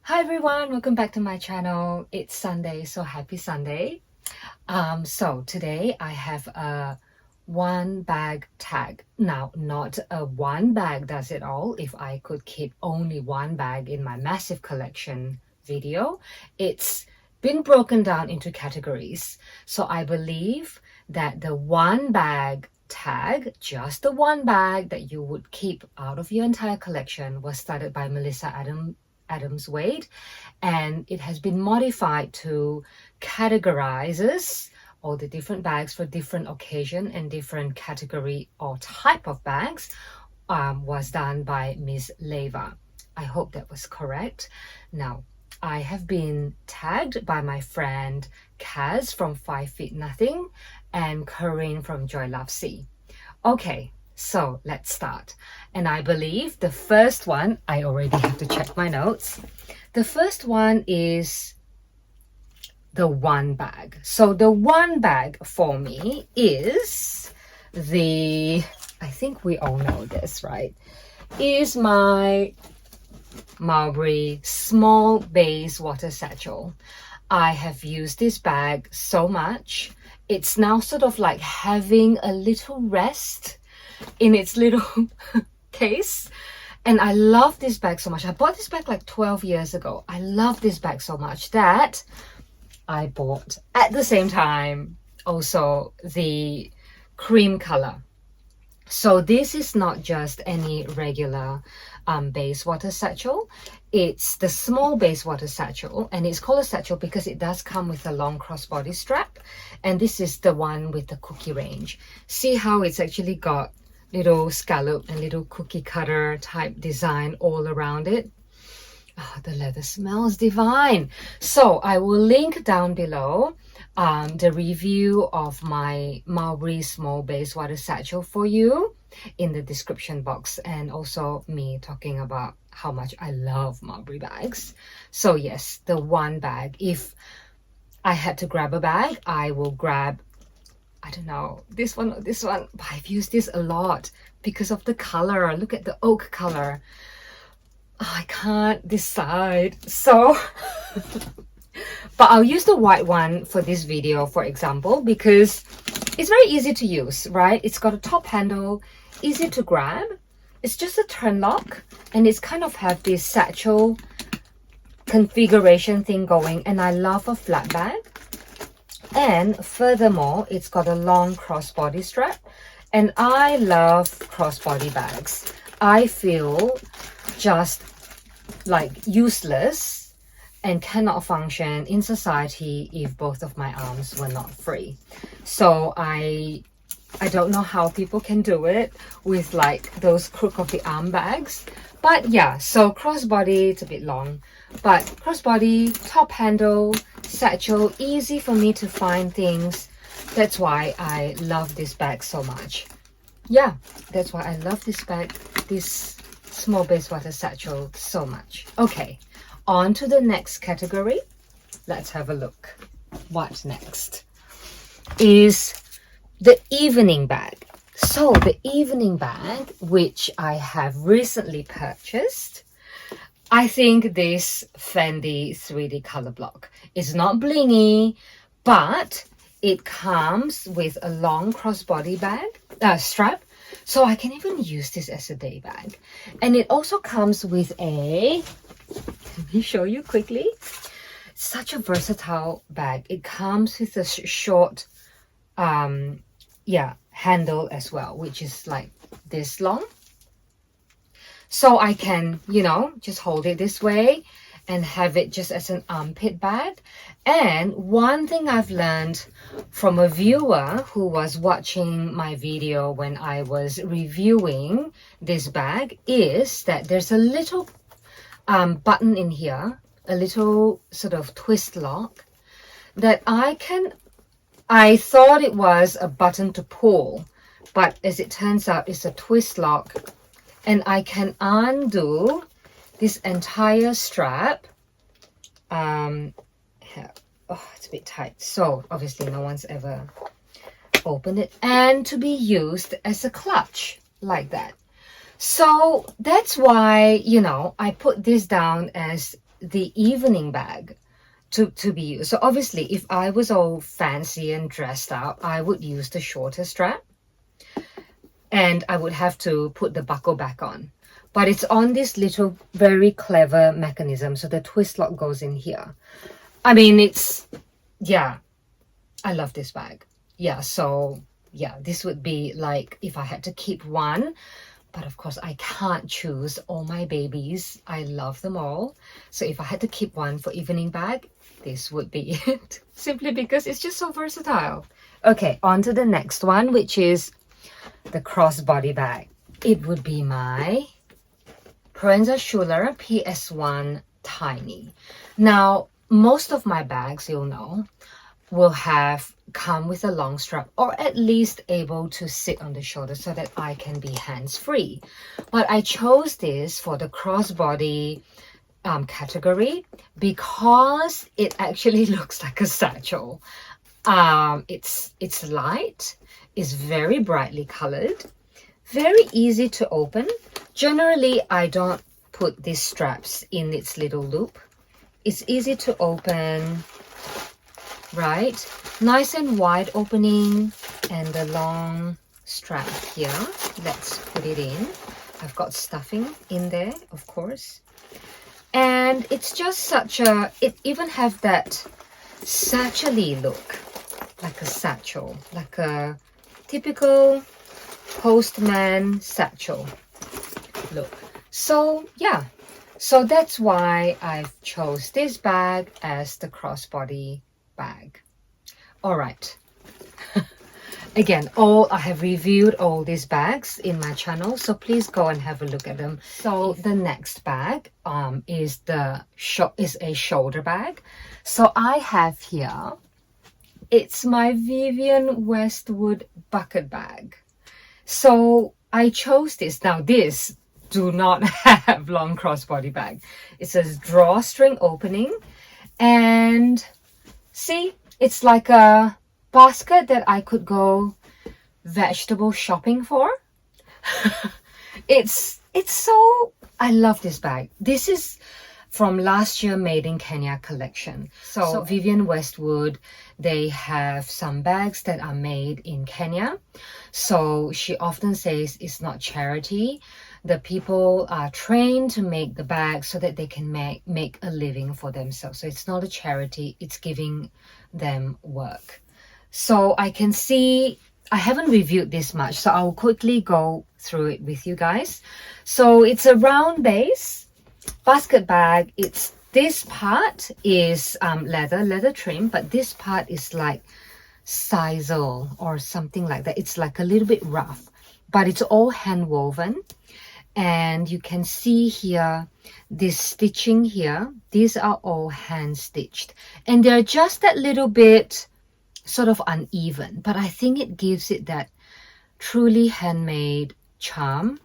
Hi everyone, welcome back to my channel. It's Sunday, so happy Sunday. So today I have a one bag tag. Now, not a one bag does it all. If I could keep only one bag in my massive collection video, it's been broken down into categories. So I believe that the one bag tag, just the one bag that you would keep out of your entire collection, was started by Melissa Adams Wade, and it has been modified to categorizes all the different bags for different occasion and different category or type of bags. Was done by Miss Leva. I hope that was correct. Now, I have been tagged by my friend Kaz from 5 Feet Nothing and Corinne from Joy Love Sea. Okay, so let's start. And I believe the first one, I already have to check my notes. The first one is the one bag. So the one bag for me is the, I think we all know this, right? Is my Mulberry small base water satchel. I have used this bag so much. It's now sort of like having a little rest in its little case, and I love this bag so much. I bought this bag like 12 years ago. I love this bag so much that I bought at the same time also the cream color. So this is not just any regular base water satchel. It's the small base water satchel, and it's called a satchel because it does come with a long crossbody strap, and this is the one with the cookie range. See how it's actually got little scallop and little cookie cutter type design all around it. Oh, the leather smells divine. So I will link down below the review of my Mulberry small base water satchel for you in the description box, and also me talking about how much I love Mulberry bags. So yes, the one bag. If I had to grab a bag, I will grab, I don't know, this one or this one, but I've used this a lot because of the color. Look at the oak color. Oh, I can't decide. So but I'll use the white one for this video, for example, because it's very easy to use, right? It's got a top handle, easy to grab. It's just a turn lock, and it's kind of have this satchel configuration thing going, and I love a flat bag. And furthermore, it's got a long crossbody strap, and I love crossbody bags. I feel just like useless and cannot function in society if both of my arms were not free. So I don't know how people can do it with like those crook of the arm bags. But yeah, so crossbody, it's a bit long, but crossbody, top handle, satchel, easy for me to find things. That's why I love this bag so much. Yeah, that's why I love this bag, this small base water satchel so much. Okay, on to the next category. Let's have a look. What next is the evening bag. So the evening bag, which I have recently purchased, I think this Fendi 3D color block is not blingy, but it comes with a long crossbody bag strap, so I can even use this as a day bag. And it also comes with a, let me show you quickly, such a versatile bag. It comes with a short handle as well, which is like this long, so I can, you know, just hold it this way and have it just as an armpit bag. And one thing I've learned from a viewer who was watching my video when I was reviewing this bag is that there's a little button in here, a little sort of twist lock that I thought it was a button to pull, but as it turns out, it's a twist lock, and I can undo this entire strap. Oh, it's a bit tight, so obviously no one's ever opened it, and to be used as a clutch like that. So that's why, you know, I put this down as the evening bag to be used. So obviously, if I was all fancy and dressed up, I would use the shorter strap. And I would have to put the buckle back on. But it's on this little very clever mechanism. So the twist lock goes in here. I mean, it's, yeah, I love this bag. Yeah, so yeah, this would be like if I had to keep one. But of course, I can't choose all my babies. I love them all. So if I had to keep one for evening bag, this would be it. Simply because it's just so versatile. Okay, on to the next one, which is the crossbody bag. It would be my Proenza Schuler PS1 Tiny. Now, most of my bags, you'll know, will come with a long strap, or at least able to sit on the shoulder so that I can be hands-free. But I chose this for the crossbody category because it actually looks like a satchel. It's light, it's very brightly colored, very easy to open. Generally, I don't put these straps in its little loop. It's easy to open, right? Nice and wide opening, and the long strap here. Let's put it in. I've got stuffing in there, of course. And it's just such a, it even have that satchel-y look, like a satchel, like a typical postman satchel look. So yeah, so that's why I've chose this bag as the crossbody bag. All right. Again, I have reviewed all these bags in my channel, so please go and have a look at them. So the next bag is a shoulder bag. So I have here, it's my Vivienne Westwood bucket bag. So I chose this. Now this do not have long crossbody bag. It says drawstring opening, and see, it's like a basket that I could go vegetable shopping for. It's so, I love this bag. This is from last year Made in Kenya collection. So Vivienne Westwood, they have some bags that are made in Kenya. So she often says it's not charity. The people are trained to make the bags so that they can make a living for themselves. So it's not a charity, it's giving them work. So I can see, I haven't reviewed this much, so I'll quickly go through it with you guys. So it's a round base basket bag. It's, this part is leather trim, but this part is like sisal or something like that. It's like a little bit rough, but it's all hand woven. And you can see here, this stitching here, these are all hand stitched, and they're just that little bit sort of uneven, but I think it gives it that truly handmade charm.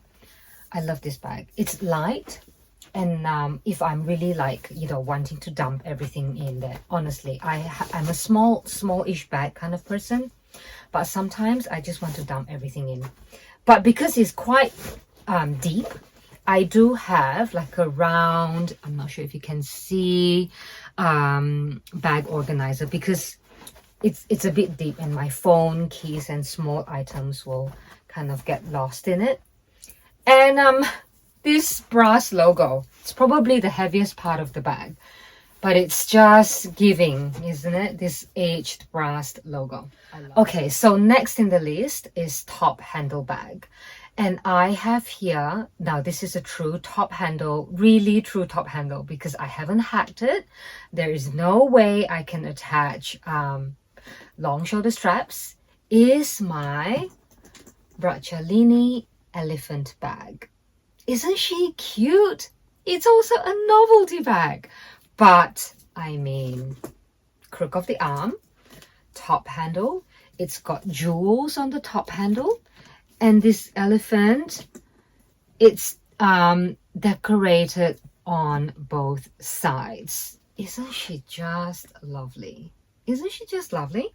I love this bag. It's light, and if I'm really like, you know, wanting to dump everything in there, honestly, I'm a smallish bag kind of person, but sometimes I just want to dump everything in. But because it's quite deep, I do have like a round, I'm not sure if you can see, bag organizer, because it's a bit deep and my phone, keys and small items will kind of get lost in it. And this brass logo, it's probably the heaviest part of the bag, but it's just giving, isn't it? This aged brass logo. Okay, so next in the list is top handle bag. And I have here, now this is a true top handle, really true top handle, because I haven't hacked it. There is no way I can attach long shoulder straps. Is my Bracciolini elephant bag. Isn't she cute? It's also a novelty bag, but I mean, crook of the arm, top handle. It's got jewels on the top handle, and this elephant, it's decorated on both sides. Isn't she just lovely? Isn't she just lovely?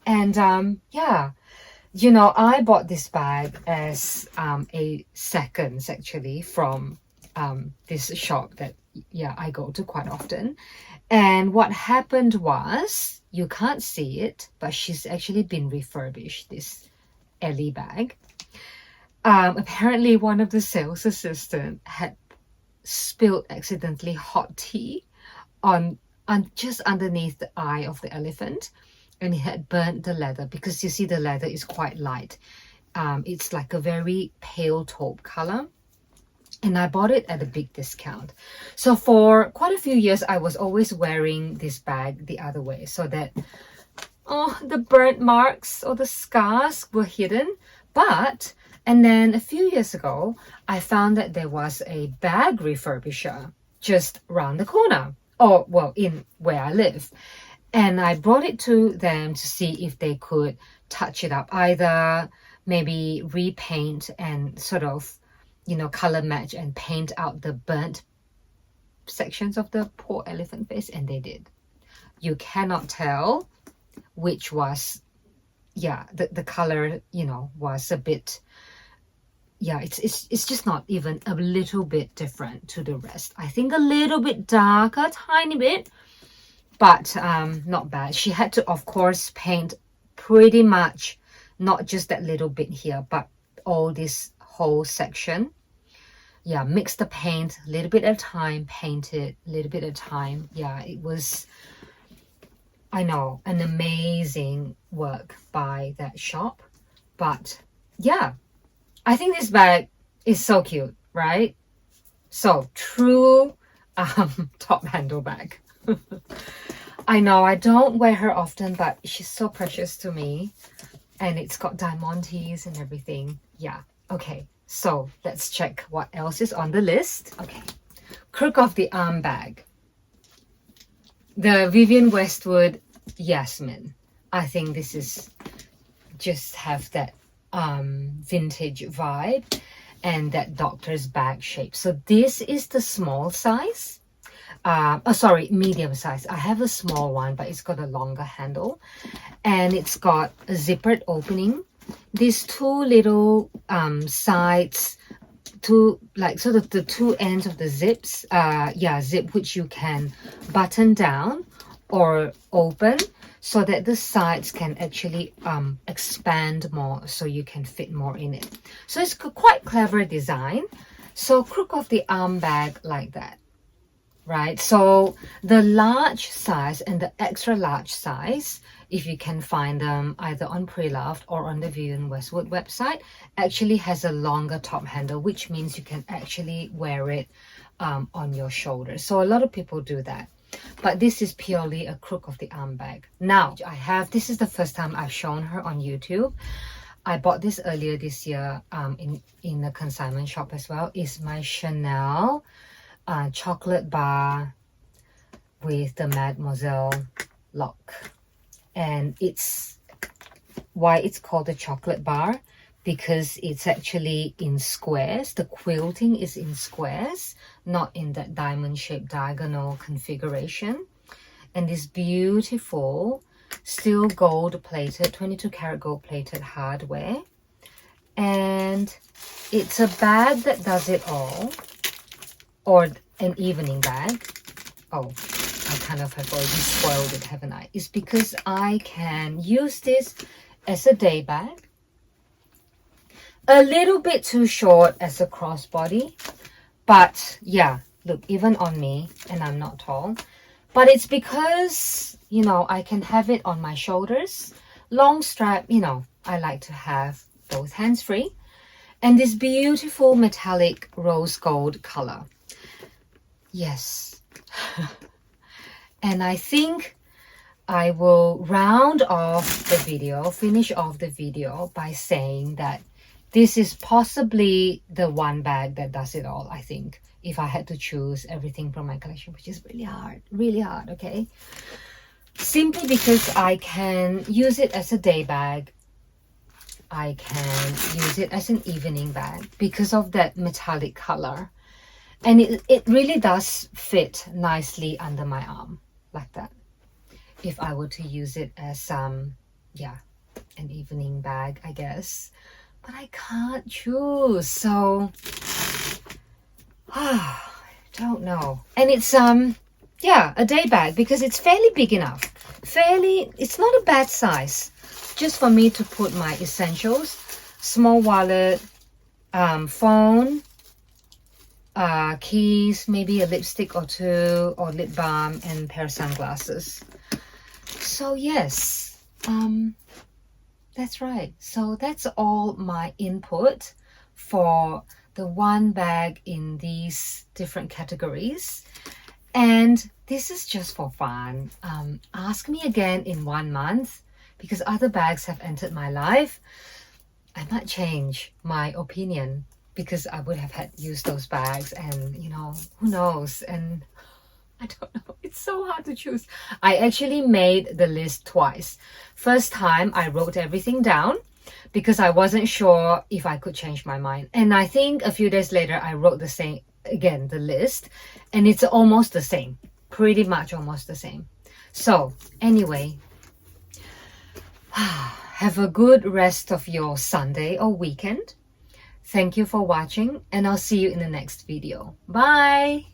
And yeah, you know, I bought this bag as a seconds actually from this shop that, yeah, I go to quite often. And what happened was, you can't see it, but she's actually been refurbished, this Ellie bag. Apparently one of the sales assistant had spilled accidentally hot tea on just underneath the eye of the elephant, and it had burnt the leather, because you see the leather is quite light. It's like a very pale taupe color, and I bought it at a big discount. So for quite a few years I was always wearing this bag the other way, so that the burnt marks or the scars were hidden. And then a few years ago I found that there was a bag refurbisher just around the corner, or well, in where I live, and I brought it to them to see if they could touch it up, either maybe repaint and sort of, you know, color match and paint out the burnt sections of the poor elephant face, and they did. You cannot tell which was, yeah, the color, you know, was a bit, yeah, it's just not even a little bit different to the rest. I think a little bit darker, tiny bit, but not bad. She had to, of course, paint pretty much not just that little bit here, but all this whole section. Yeah, mix the paint a little bit at a time, paint it a little bit at a time. Yeah, it was, I know, an amazing work by that shop. But yeah, I think this bag is so cute, right? So true top handle bag. I know I don't wear her often, but she's so precious to me, and it's got diamantes and everything. Yeah, okay, so let's check what else is on the list. Okay, Crook of the Arm bag, the Vivienne Westwood Yasmin. I think this is just have that vintage vibe and that doctor's bag shape. So this is the small size. Sorry, medium size. I have a small one, but it's got a longer handle, and it's got a zippered opening. These two little sides, two, like sort of the two ends of the zips, zip, which you can button down or open, so that the sides can actually expand more, so you can fit more in it. So it's quite clever design. So Crook of the Arm bag like that. Right, so the large size and the extra large size, if you can find them either on Pre-Loved or on the Vivienne Westwood website, actually has a longer top handle, which means you can actually wear it on your shoulders. So a lot of people do that, but this is purely a Crook of the Arm bag. Now this is the first time I've shown her on YouTube. I bought this earlier this year in the consignment shop as well. Is my Chanel chocolate bar with the Mademoiselle lock, and it's why it's called a chocolate bar, because it's actually in squares. The quilting is in squares, not in that diamond shaped diagonal configuration. And this beautiful still gold plated, 22 karat gold plated hardware, and it's a bag that does it all, or an evening bag. Oh, I kind of have already spoiled it, haven't I? It's because I can use this as a day bag. A little bit too short as a crossbody, but yeah, look, even on me, and I'm not tall, but it's because, you know, I can have it on my shoulders. Long strap, you know, I like to have both hands free. And this beautiful metallic rose gold color. Yes. And I think I will round off the video, finish off the video by saying that this is possibly the one bag that does it all, I think, if I had to choose everything from my collection, which is really hard, okay? Simply because I can use it as a day bag. I can use it as an evening bag because of that metallic color. And it really does fit nicely under my arm, like that. If I were to use it as, an evening bag, I guess. But I can't choose, so Don't know. And it's yeah, a day bag because it's fairly big enough. It's not a bad size. Just for me to put my essentials, small wallet, phone, keys, maybe a lipstick or two, or lip balm, and a pair of sunglasses. So yes, that's right. So that's all my input for the one bag in these different categories. And this is just for fun. Ask me again in 1 month, because other bags have entered my life. I might change my opinion, because I would have had used those bags, and you know, who knows. And I don't know, it's so hard to choose. I actually made the list twice. First time I wrote everything down because I wasn't sure if I could change my mind, and I think a few days later I wrote the same again, the list, and it's almost the same, pretty much almost the same. So anyway, have a good rest of your Sunday or weekend. Thank you for watching, and I'll see you in the next video. Bye.